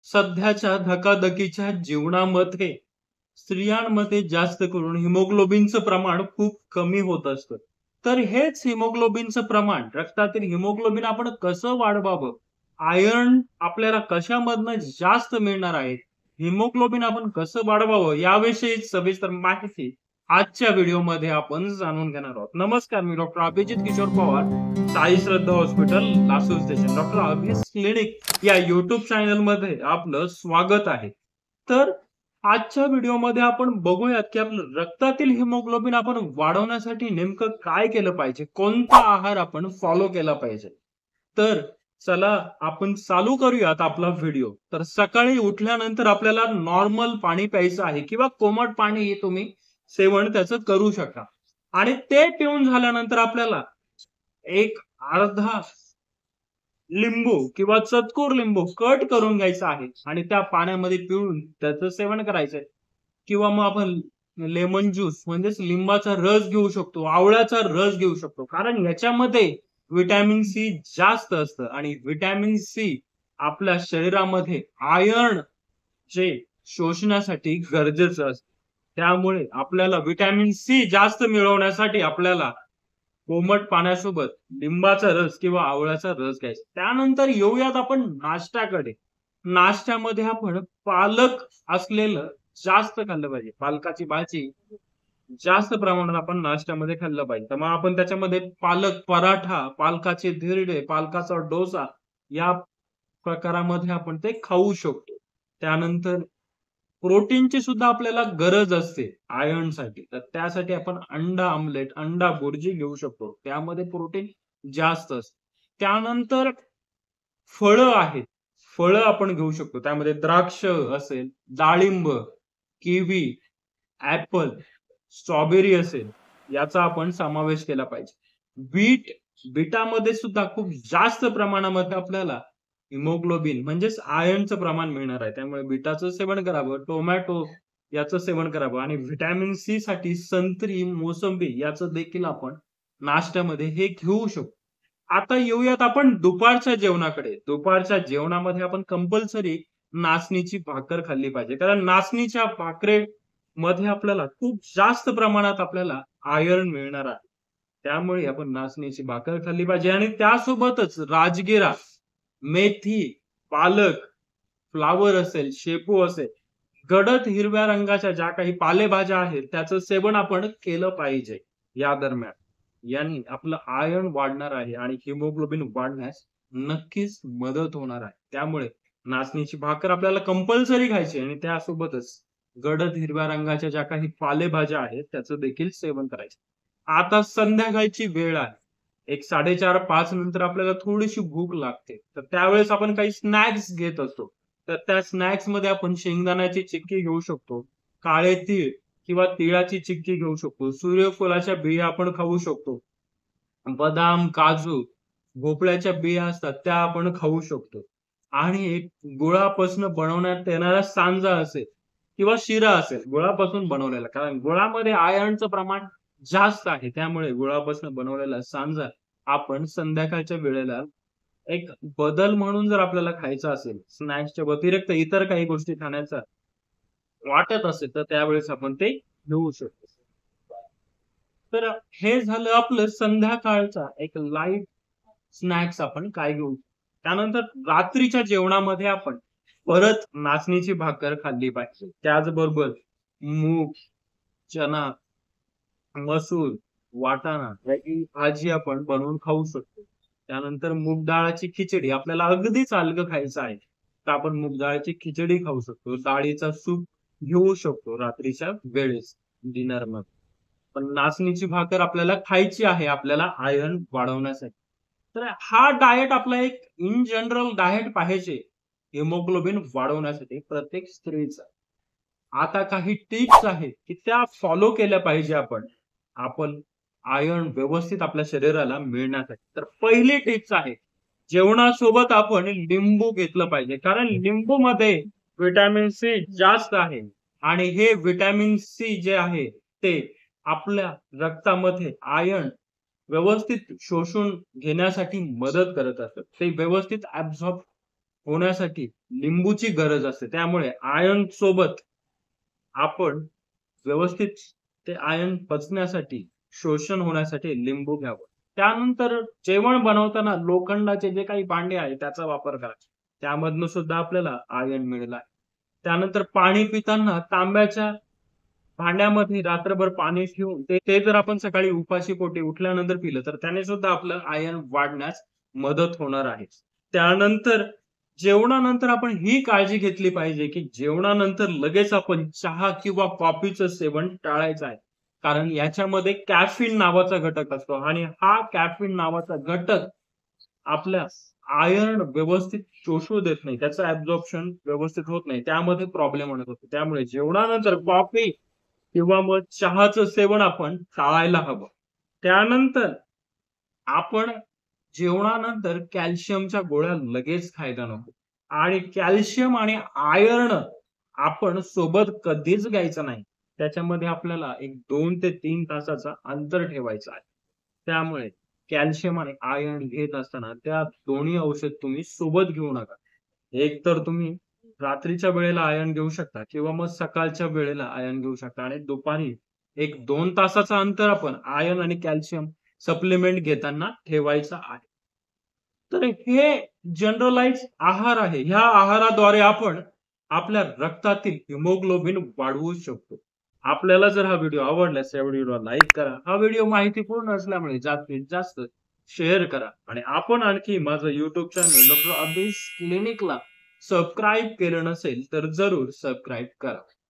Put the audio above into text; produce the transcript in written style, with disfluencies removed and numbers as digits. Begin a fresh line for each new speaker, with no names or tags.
सध्याच्या धकाधकीच्या जीवनामध्ये स्त्रियांमध्ये जास्त करून हिमोग्लोबिनचं प्रमाण खूप कमी होत असतं. तर हेच हिमोग्लोबिनचं प्रमाण, रक्तातील हिमोग्लोबिन आपण कसं वाढवावं? आयर्न आपल्याला कशामधनं जास्त मिळणार आहे? हिमोग्लोबिन आपण कसं वाढवावं? याविषयी सविस्तर माहिती आजच्या व्हिडिओमध्ये आपण जाणून घेणार आहोत. नमस्कार, मी doctor Abhijit Kishor Pawar, Sai Shraddha hospital, Lasur station, doctor Abhis clinic या युट्यूब चॅनल मध्ये आपलं स्वागत आहे. तर आजच्या व्हिडिओमध्ये आपण बघूयात की आपलं रक्तातील हिमोग्लोबिन आपण वाढवण्यासाठी नेमकं काय केलं पाहिजे, कोणता आहार आपण फॉलो केला पाहिजे. तर चला आपण चालू करूयात आपला व्हिडिओ. तर सकाळी उठल्यानंतर आपल्याला नॉर्मल पाणी प्यायचं आहे किंवा कोमट पाणी तुम्ही सेवन त्याचं करू शकता. आणि ते पिऊन झाल्यानंतर आपल्याला एक अर्धा लिंबू किंवा चतकोर लिंबू कट करून घ्यायचा आहे आणि त्या पाण्यामध्ये पिळून त्याचं सेवन करायचंय. किंवा मग आपण लेमन ज्यूस म्हणजेच लिंबाचा रस घेऊ शकतो, आवळ्याचा रस घेऊ शकतो. कारण याच्यामध्ये व्हिटॅमिन सी जास्त असतं आणि व्हिटॅमिन सी आपल्या शरीरामध्ये आयर्न जे शोषण्यासाठी गरजेचं असतं. त्यामुळे आपल्याला व्हिटॅमिन सी जास्त मिळवण्यासाठी आपल्याला कोमट पाण्यासोबत लिंबाचा रस किंवा आवळ्याचा रस घ्यायचा. त्यानंतर येऊयात आपण नाश्त्याकडे. नाश्त्यामध्ये आपण पालक असलेलं जास्त खाल्लं पाहिजे. पालकाची भाजी जास्त प्रमाणात आपण नाश्त्यामध्ये खाल्लं पाहिजे. तर मग आपण त्याच्यामध्ये पालक पराठा, पालकाचे धिरडे, पालकाचा डोसा या प्रकारामध्ये आपण ते खाऊ शकतो. त्यानंतर प्रोटीनची सुद्धा आपल्याला गरज असते आयर्नसाठी. तर त्यासाठी आपण अंडा आमलेट, अंडा भुर्जी घेऊ शकतो. त्यामध्ये प्रोटीन जास्त असतं. त्यानंतर फळं आहेत. फळं आपण घेऊ शकतो. त्यामध्ये द्राक्ष असेल, डाळिंब, किवी, ॲपल, स्ट्रॉबेरी असेल, याचा आपण समावेश केला पाहिजे. बीटामध्ये सुद्धा खूप जास्त प्रमाणामध्ये आपल्याला हिमोग्लोबिन म्हणजेच आयर्नचं प्रमाण मिळणार आहे. त्यामुळे बीटाचं सेवन करावं, टोमॅटो याचं सेवन करावं आणि व्हिटॅमिन सी साठी संत्री, मोसंबी याचं देखील आपण नाश्त्यामध्ये हे घेऊ शकतो. आता येऊयात आपण दुपारच्या जेवणाकडे. दुपारच्या जेवणामध्ये आपण कंपल्सरी नाचणीची भाकर खाल्ली पाहिजे. कारण नाचणीच्या भाकरेमध्ये आपल्याला खूप जास्त प्रमाणात आपल्याला आयर्न मिळणार आहे. त्यामुळे आपण नाचणीची भाकर खाल्ली पाहिजे आणि त्यासोबतच राजगिरा, मेथी, पालक, फ्लॉवर असेल, शेपू असेल, गडद हिरव्या रंगाच्या ज्या काही पालेभाज्या आहेत, त्याचं सेवन आपण केलं पाहिजे या दरम्यान. याने आपलं आयर्न वाढणार आहे आणि हिमोग्लोबिन वाढण्यास नक्कीच मदत होणार आहे. त्यामुळे नाचणीची भाकर आपल्याला कंपल्सरी खायची आणि त्यासोबतच गडद हिरव्या रंगाच्या ज्या काही पालेभाज्या आहेत, त्याचं देखील सेवन करायचं. आता संध्याकाळची वेळ आहे. एक 4:30-5 नंतर आपल्याला थोडीशी भूक लागते. तर त्यावेळेस आपण काही स्नॅक्स घेत असतो. तर त्या स्नॅक्समध्ये आपण शेंगदाण्याची चिक्की घेऊ शकतो. काळे तीळ किंवा तिळाची चिक्की घेऊ शकतो. सूर्यफुलाच्या बिया आपण खाऊ शकतो. बदाम, काजू, भोपळ्याच्या बिया असतात त्या आपण खाऊ शकतो. आणि एक गुळापासून बनवण्यात येणारा सांजा असेल किंवा शिरा असेल, गुळापासून बनवलेला. कारण गुळामध्ये आयर्नचं प्रमाण जास्त आहे. त्यामुळे गुळापासून बनवलेला सांजा आपण संध्याकाळच्या वेळेला एक बदल म्हणून जर आपल्याला खायचा असेल, स्नॅक्सच्या व्यतिरिक्त इतर काही गोष्टी खाण्याचा वाटत असेल, तर त्यावेळेस आपण ते घेऊ शकतो. तर हे झालं आपलं संध्याकाळचा एक लाईट स्नॅक्स आपण काय घेऊ. त्यानंतर रात्रीच्या जेवणामध्ये आपण परत नाचणीची भाकर खाल्ली पाहिजे. त्याचबरोबर मूग, चना, मसूर, वाटाणा याची भाजी आपण बनवून खाऊ शकतो. त्यानंतर मूग डाळाची खिचडी आपल्याला अगदीच हलकं खायचं आहे. तर आपण मूग डाळाची खिचडी खाऊ शकतो. डाळीचा सूप घेऊ शकतो रात्रीच्या वेळेस डिनरमध्ये. पण नाचणीची भाकर आपल्याला खायची आहे आपल्याला आयर्न वाढवण्यासाठी. तर हा डायट आपला एक इन जनरल डायट पाहिजे हिमोग्लोबिन वाढवण्यासाठी प्रत्येक स्त्रीचा. आता काही टिप्स आहेत की त्या फॉलो केल्या पाहिजे आपण. आपण आयर्न व्यवस्थित आपल्या शरीराला मिळण्यासाठी. तर पहिली टिप्स आहे, जेवणासोबत आपण लिंबू घेतलं पाहिजे. कारण लिंबूमध्ये व्हिटॅमिन सी जास्त आहे आणि हे व्हिटॅमिन सी जे आहे ते आपल्या रक्तामध्ये आयर्न व्यवस्थित शोषून घेण्यासाठी मदत करत असतं. ते व्यवस्थित ॲब्सॉर्ब होण्यासाठी लिंबूची गरज असते. त्यामुळे आयर्न सोबत आपण व्यवस्थित ते आयर्न पचण्यासाठी, शोषण होण्यासाठी लिंबू घ्यावं. त्यानंतर जेवण बनवताना लोखंडाचे जे काही भांडे आहेत त्याचा वापर करा. त्यामधनं सुद्धा आपल्याला आयर्न मिळेल आहे. त्यानंतर पाणी पिताना तांब्याच्या भांड्यामध्ये रात्रभर पाणी ठेवून ते ते जर आपण सकाळी उपाशी पोटी उठल्यानंतर पिलं, तर त्याने सुद्धा आपलं आयर्न वाढण्यास मदत होणार आहे. त्यानंतर जेवणानंतर आपण ही काळजी घेतली पाहिजे, की जेवणानंतर लगेच आपण चहा किंवा कॉफीचं सेवन टाळायचं आहे. कारण याच्यामध्ये कॅफीन नावाचा घटक असतो आणि हा कॅफीन नावाचा घटक आपल्या आयर्न व्यवस्थित शोषू देत नाही. त्याचं ॲब्झॉर्प्शन व्यवस्थित होत नाही. त्यामध्ये प्रॉब्लेम होत असतो. त्यामुळे जेवणानंतर कॉफी किंवा मग चहाचं सेवन आपण टाळायला हवं. त्यानंतर आपण जेवणानंतर कॅल्शियमच्या गोळ्या लगेच खायला नको आणि कॅल्शियम आणि आयर्न आपण सोबत कधीच घ्यायचं नाही. त्याच्यामध्ये आपल्याला एक 2 ते 3 तासाचा अंतर ठेवायचं आहे. त्यामुळे कॅल्शियम आणि आयर्न घेत असताना त्या दोन्ही औषध तुम्ही सोबत घेऊ नका. एक तर तुम्ही रात्रीच्या वेळेला आयर्न घेऊ शकता किंवा मग सकाळच्या वेळेला आयर्न घेऊ शकता आणि दुपारी एक 2 तासाचं अंतर आपण आयर्न आणि कॅल्शियम सप्लिमेंट घेताना ठेवायचं आहे. तर हे जनरलाइज आहार आहे. ह्या आहाराद्वारे आपण आपल्या रक्तातील हिमोग्लोबिन वाढवू शकतो. आपल्याला जर हा व्हिडिओ आवडल्यास या व्हिडिओला लाईक करा. हा व्हिडिओ माहितीपूर्ण असल्यामुळे जास्तीत जास्त शेअर करा आणि आपण आणखी माझं YouTube चॅनल डॉ. अभीस क्लिनिकला सबस्क्राईब केलं नसेल तर जरूर सबस्क्राईब करा.